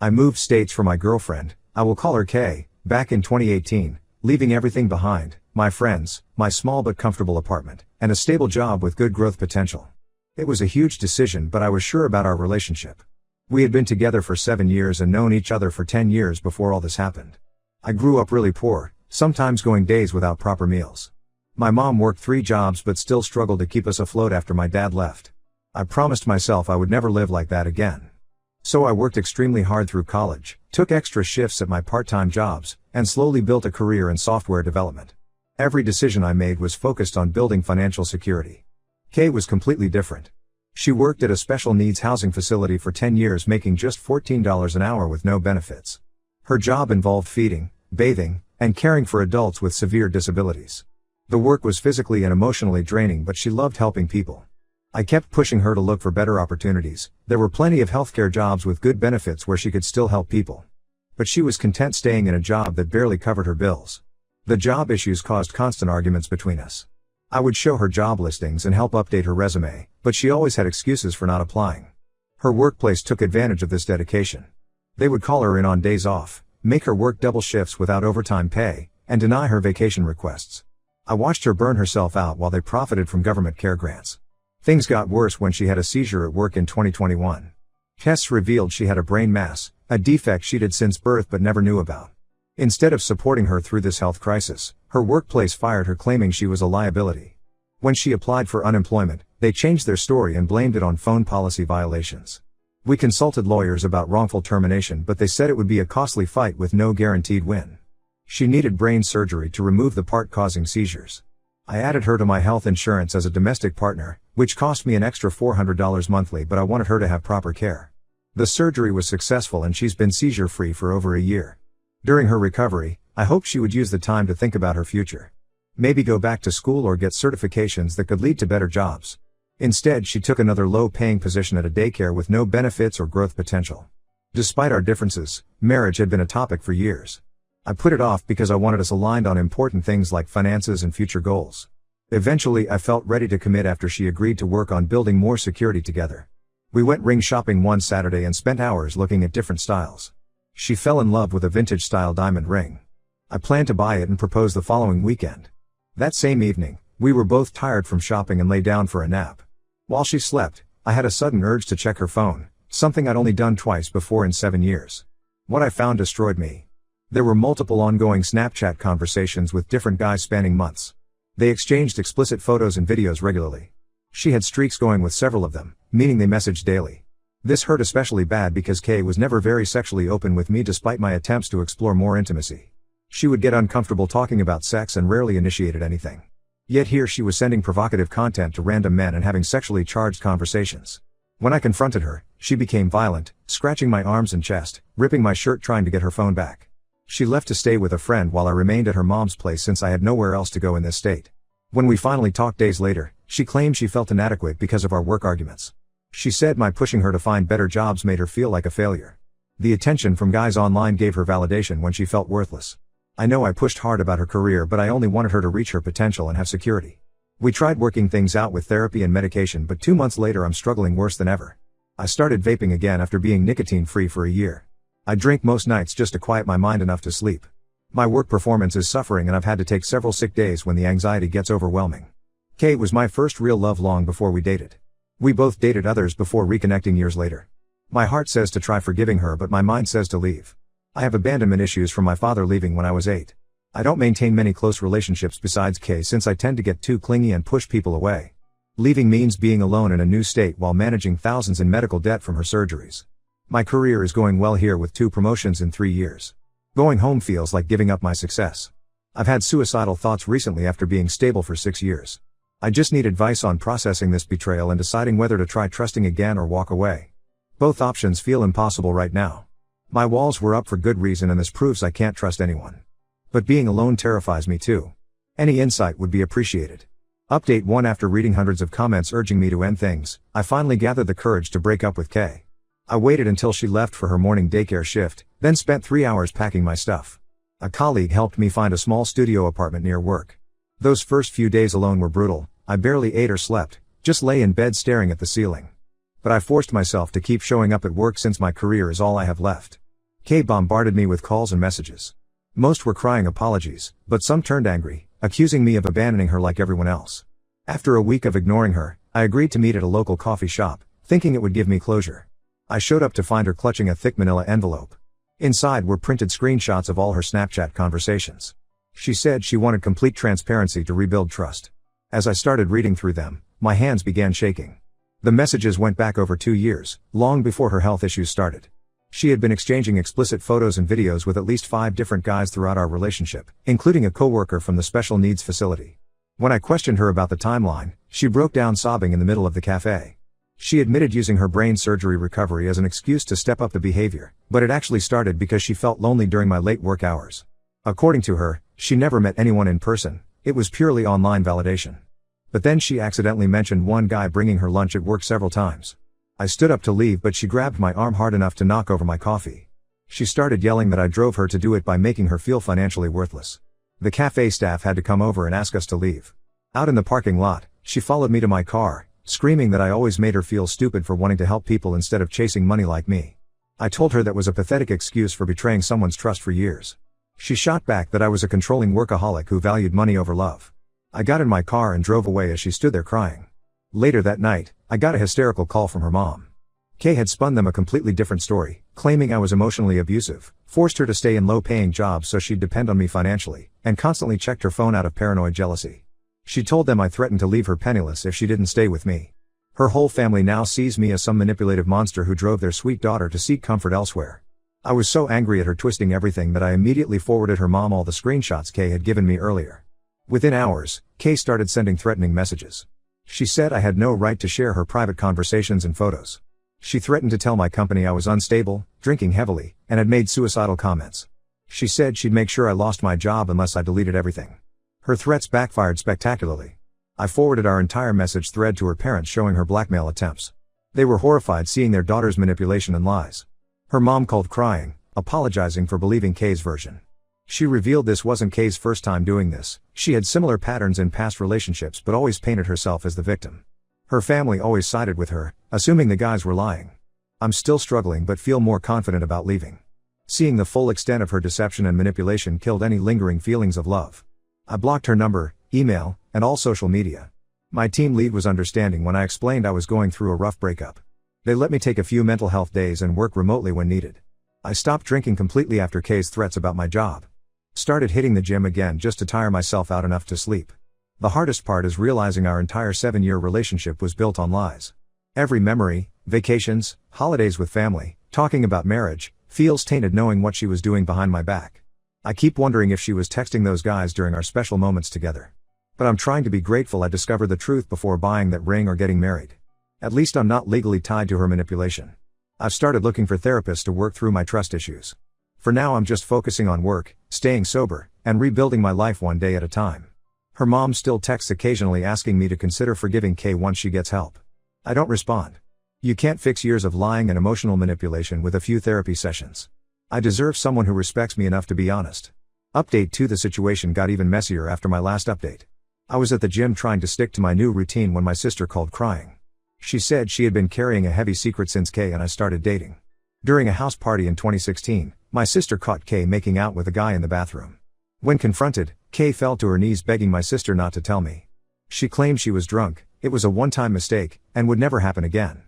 I moved states for my girlfriend, I will call her Kay, back in 2018, leaving everything behind, my friends, my small but comfortable apartment, and a stable job with good growth potential. It was a huge decision, but I was sure about our relationship. We had been together for 7 years and known each other for 10 years before all this happened. I grew up really poor, sometimes going days without proper meals. My mom worked 3 jobs but still struggled to keep us afloat after my dad left. I promised myself I would never live like that again. So I worked extremely hard through college, took extra shifts at my part-time jobs, and slowly built a career in software development. Every decision I made was focused on building financial security. Kay was completely different. She worked at a special needs housing facility for 10 years, making just $14 an hour with no benefits. Her job involved feeding, bathing, and caring for adults with severe disabilities. The work was physically and emotionally draining, but she loved helping people. I kept pushing her to look for better opportunities. There were plenty of healthcare jobs with good benefits where she could still help people. But she was content staying in a job that barely covered her bills. The job issues caused constant arguments between us. I would show her job listings and help update her resume, but she always had excuses for not applying. Her workplace took advantage of this dedication. They would call her in on days off, make her work double shifts without overtime pay, and deny her vacation requests. I watched her burn herself out while they profited from government care grants. Things got worse when she had a seizure at work in 2021. Tests revealed she had a brain mass, a defect she'd had since birth but never knew about. Instead of supporting her through this health crisis, her workplace fired her, claiming she was a liability. When she applied for unemployment, they changed their story and blamed it on phone policy violations. We consulted lawyers about wrongful termination, but they said it would be a costly fight with no guaranteed win. She needed brain surgery to remove the part causing seizures. I added her to my health insurance as a domestic partner, which cost me an extra $400 monthly, but I wanted her to have proper care. The surgery was successful and she's been seizure-free for over a year. During her recovery, I hoped she would use the time to think about her future. Maybe go back to school or get certifications that could lead to better jobs. Instead, she took another low-paying position at a daycare with no benefits or growth potential. Despite our differences, marriage had been a topic for years. I put it off because I wanted us aligned on important things like finances and future goals. Eventually, I felt ready to commit after she agreed to work on building more security together. We went ring shopping one Saturday and spent hours looking at different styles. She fell in love with a vintage-style diamond ring. I planned to buy it and propose the following weekend. That same evening, we were both tired from shopping and lay down for a nap. While she slept, I had a sudden urge to check her phone, something I'd only done twice before in 7 years. What I found destroyed me. There were multiple ongoing Snapchat conversations with different guys spanning months. They exchanged explicit photos and videos regularly. She had streaks going with several of them, meaning they messaged daily. This hurt especially bad because Kay was never very sexually open with me despite my attempts to explore more intimacy. She would get uncomfortable talking about sex and rarely initiated anything. Yet here she was sending provocative content to random men and having sexually charged conversations. When I confronted her, she became violent, scratching my arms and chest, ripping my shirt trying to get her phone back. She left to stay with a friend while I remained at her mom's place since I had nowhere else to go in this state. When we finally talked days later, she claimed she felt inadequate because of our work arguments. She said my pushing her to find better jobs made her feel like a failure. The attention from guys online gave her validation when she felt worthless. I know I pushed hard about her career, but I only wanted her to reach her potential and have security. We tried working things out with therapy and medication, but 2 months later I'm struggling worse than ever. I started vaping again after being nicotine-free for a year. I drink most nights just to quiet my mind enough to sleep. My work performance is suffering and I've had to take several sick days when the anxiety gets overwhelming. Kay was my first real love long before we dated. We both dated others before reconnecting years later. My heart says to try forgiving her, but my mind says to leave. I have abandonment issues from my father leaving when I was 8. I don't maintain many close relationships besides Kay since I tend to get too clingy and push people away. Leaving means being alone in a new state while managing thousands in medical debt from her surgeries. My career is going well here with 2 promotions in 3 years. Going home feels like giving up my success. I've had suicidal thoughts recently after being stable for 6 years. I just need advice on processing this betrayal and deciding whether to try trusting again or walk away. Both options feel impossible right now. My walls were up for good reason and this proves I can't trust anyone. But being alone terrifies me too. Any insight would be appreciated. Update 1: After reading hundreds of comments urging me to end things, I finally gathered the courage to break up with Kay. I waited until she left for her morning daycare shift, then spent 3 hours packing my stuff. A colleague helped me find a small studio apartment near work. Those first few days alone were brutal. I barely ate or slept, just lay in bed staring at the ceiling. But I forced myself to keep showing up at work since my career is all I have left. Kay bombarded me with calls and messages. Most were crying apologies, but some turned angry, accusing me of abandoning her like everyone else. After a week of ignoring her, I agreed to meet at a local coffee shop, thinking it would give me closure. I showed up to find her clutching a thick manila envelope. Inside were printed screenshots of all her Snapchat conversations. She said she wanted complete transparency to rebuild trust. As I started reading through them, my hands began shaking. The messages went back over 2 years, long before her health issues started. She had been exchanging explicit photos and videos with at least 5 different guys throughout our relationship, including a coworker from the special needs facility. When I questioned her about the timeline, she broke down sobbing in the middle of the cafe. She admitted using her brain surgery recovery as an excuse to step up the behavior, but it actually started because she felt lonely during my late work hours. According to her, she never met anyone in person, it was purely online validation. But then she accidentally mentioned one guy bringing her lunch at work several times. I stood up to leave, but she grabbed my arm hard enough to knock over my coffee. She started yelling that I drove her to do it by making her feel financially worthless. The cafe staff had to come over and ask us to leave. Out in the parking lot, she followed me to my car, screaming that I always made her feel stupid for wanting to help people instead of chasing money like me. I told her that was a pathetic excuse for betraying someone's trust for years. She shot back that I was a controlling workaholic who valued money over love. I got in my car and drove away as she stood there crying. Later that night, I got a hysterical call from her mom. Kay had spun them a completely different story, claiming I was emotionally abusive, forced her to stay in low-paying jobs so she'd depend on me financially, and constantly checked her phone out of paranoid jealousy. She told them I threatened to leave her penniless if she didn't stay with me. Her whole family now sees me as some manipulative monster who drove their sweet daughter to seek comfort elsewhere. I was so angry at her twisting everything that I immediately forwarded her mom all the screenshots Kay had given me earlier. Within hours, Kay started sending threatening messages. She said I had no right to share her private conversations and photos. She threatened to tell my company I was unstable, drinking heavily, and had made suicidal comments. She said she'd make sure I lost my job unless I deleted everything. Her threats backfired spectacularly. I forwarded our entire message thread to her parents showing her blackmail attempts. They were horrified seeing their daughter's manipulation and lies. Her mom called crying, apologizing for believing Kay's version. She revealed this wasn't Kay's first time doing this. She had similar patterns in past relationships but always painted herself as the victim. Her family always sided with her, assuming the guys were lying. I'm still struggling but feel more confident about leaving. Seeing the full extent of her deception and manipulation killed any lingering feelings of love. I blocked her number, email, and all social media. My team lead was understanding when I explained I was going through a rough breakup. They let me take a few mental health days and work remotely when needed. I stopped drinking completely after Kay's threats about my job. Started hitting the gym again just to tire myself out enough to sleep. The hardest part is realizing our entire 7-year relationship was built on lies. Every memory, vacations, holidays with family, talking about marriage, feels tainted knowing what she was doing behind my back. I keep wondering if she was texting those guys during our special moments together. But I'm trying to be grateful I discovered the truth before buying that ring or getting married. At least I'm not legally tied to her manipulation. I've started looking for therapists to work through my trust issues. For now I'm just focusing on work, staying sober, and rebuilding my life one day at a time. Her mom still texts occasionally asking me to consider forgiving Kay once she gets help. I don't respond. You can't fix years of lying and emotional manipulation with a few therapy sessions. I deserve someone who respects me enough to be honest. Update 2: The situation got even messier after my last update. I was at the gym trying to stick to my new routine when my sister called crying. She said she had been carrying a heavy secret since Kay and I started dating. During a house party in 2016, my sister caught Kay making out with a guy in the bathroom. When confronted, Kay fell to her knees begging my sister not to tell me. She claimed she was drunk, it was a one-time mistake, and would never happen again.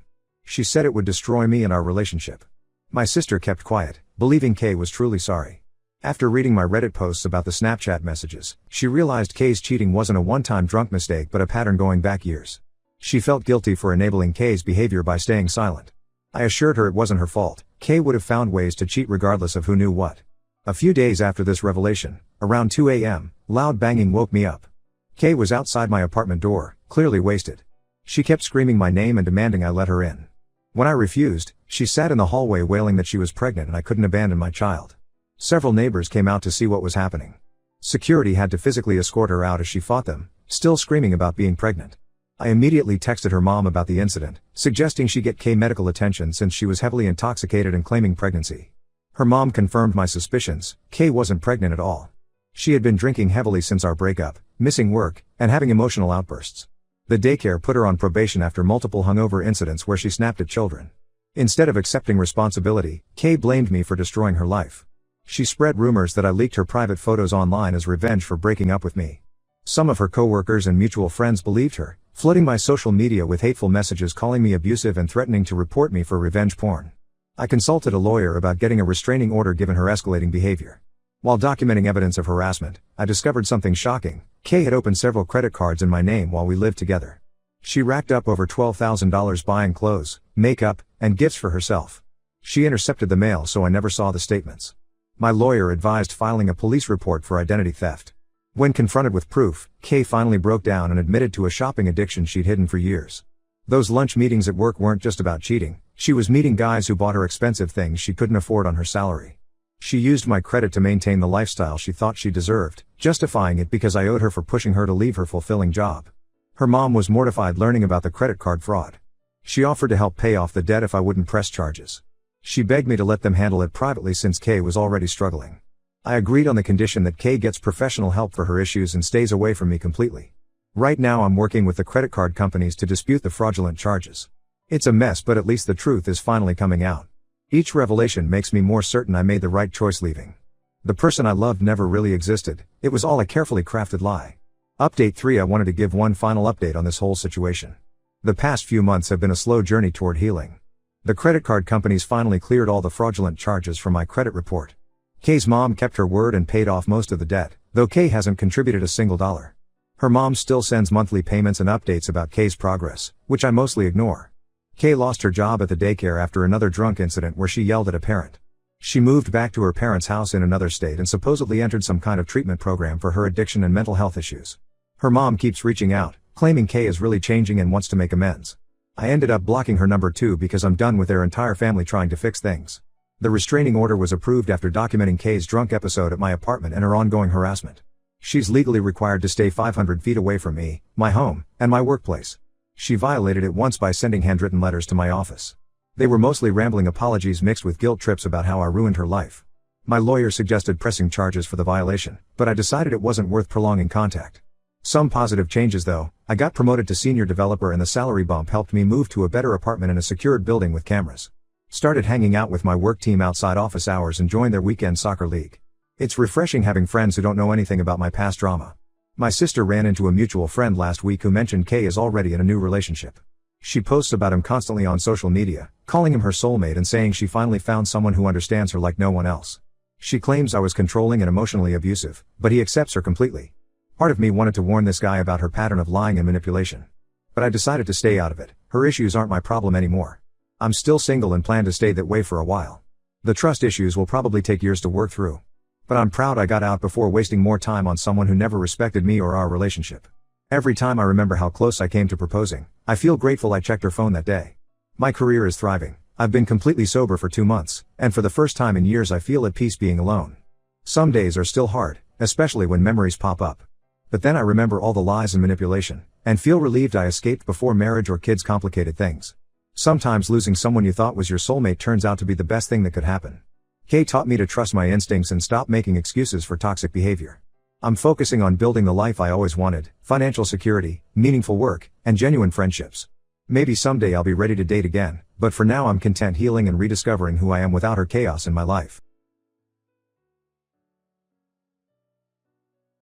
She said it would destroy me and our relationship. My sister kept quiet, believing Kay was truly sorry. After reading my Reddit posts about the Snapchat messages, she realized Kay's cheating wasn't a one-time drunk mistake but a pattern going back years. She felt guilty for enabling Kay's behavior by staying silent. I assured her it wasn't her fault. Kay would have found ways to cheat regardless of who knew what. A few days after this revelation, around 2 a.m., loud banging woke me up. Kay was outside my apartment door, clearly wasted. She kept screaming my name and demanding I let her in. When I refused, she sat in the hallway wailing that she was pregnant and I couldn't abandon my child. Several neighbors came out to see what was happening. Security had to physically escort her out as she fought them, still screaming about being pregnant. I immediately texted her mom about the incident, suggesting she get Kay medical attention since she was heavily intoxicated and claiming pregnancy. Her mom confirmed my suspicions. Kay wasn't pregnant at all. She had been drinking heavily since our breakup, missing work, and having emotional outbursts. The daycare put her on probation after multiple hungover incidents where she snapped at children. Instead of accepting responsibility, Kay blamed me for destroying her life. She spread rumors that I leaked her private photos online as revenge for breaking up with me. Some of her coworkers and mutual friends believed her, flooding my social media with hateful messages calling me abusive and threatening to report me for revenge porn. I consulted a lawyer about getting a restraining order given her escalating behavior. While documenting evidence of harassment, I discovered something shocking. Kay had opened several credit cards in my name while we lived together. She racked up over $12,000 buying clothes, makeup, and gifts for herself. She intercepted the mail so I never saw the statements. My lawyer advised filing a police report for identity theft. When confronted with proof, Kay finally broke down and admitted to a shopping addiction she'd hidden for years. Those lunch meetings at work weren't just about cheating. She was meeting guys who bought her expensive things she couldn't afford on her salary. She used my credit to maintain the lifestyle she thought she deserved, justifying it because I owed her for pushing her to leave her fulfilling job. Her mom was mortified learning about the credit card fraud. She offered to help pay off the debt if I wouldn't press charges. She begged me to let them handle it privately since Kay was already struggling. I agreed on the condition that Kay gets professional help for her issues and stays away from me completely. Right now I'm working with the credit card companies to dispute the fraudulent charges. It's a mess, but at least the truth is finally coming out. Each revelation makes me more certain I made the right choice leaving. The person I loved never really existed, it was all a carefully crafted lie. Update 3. I wanted to give one final update on this whole situation. The past few months have been a slow journey toward healing. The credit card companies finally cleared all the fraudulent charges from my credit report. Kay's mom kept her word and paid off most of the debt, though Kay hasn't contributed a single dollar. Her mom still sends monthly payments and updates about Kay's progress, which I mostly ignore. Kay lost her job at the daycare after another drunk incident where she yelled at a parent. She moved back to her parents' house in another state and supposedly entered some kind of treatment program for her addiction and mental health issues. Her mom keeps reaching out, claiming Kay is really changing and wants to make amends. I ended up blocking her number too because I'm done with their entire family trying to fix things. The restraining order was approved after documenting Kay's drunk episode at my apartment and her ongoing harassment. She's legally required to stay 500 feet away from me, my home, and my workplace. She violated it once by sending handwritten letters to my office. They were mostly rambling apologies mixed with guilt trips about how I ruined her life. My lawyer suggested pressing charges for the violation, but I decided it wasn't worth prolonging contact. Some positive changes though, I got promoted to senior developer and the salary bump helped me move to a better apartment in a secured building with cameras. Started hanging out with my work team outside office hours and joined their weekend soccer league. It's refreshing having friends who don't know anything about my past drama. My sister ran into a mutual friend last week who mentioned Kay is already in a new relationship. She posts about him constantly on social media, calling him her soulmate and saying she finally found someone who understands her like no one else. She claims I was controlling and emotionally abusive, but he accepts her completely. Part of me wanted to warn this guy about her pattern of lying and manipulation. But I decided to stay out of it. Her issues aren't my problem anymore. I'm still single and plan to stay that way for a while. The trust issues will probably take years to work through. But I'm proud I got out before wasting more time on someone who never respected me or our relationship. Every time I remember how close I came to proposing, I feel grateful I checked her phone that day. My career is thriving. I've been completely sober for 2 months, and for the first time in years I feel at peace being alone. Some days are still hard, especially when memories pop up. But then I remember all the lies and manipulation, and feel relieved I escaped before marriage or kids complicated things. Sometimes losing someone you thought was your soulmate turns out to be the best thing that could happen. Kay taught me to trust my instincts and stop making excuses for toxic behavior. I'm focusing on building the life I always wanted, financial security, meaningful work, and genuine friendships. Maybe someday I'll be ready to date again, but for now I'm content healing and rediscovering who I am without her chaos in my life.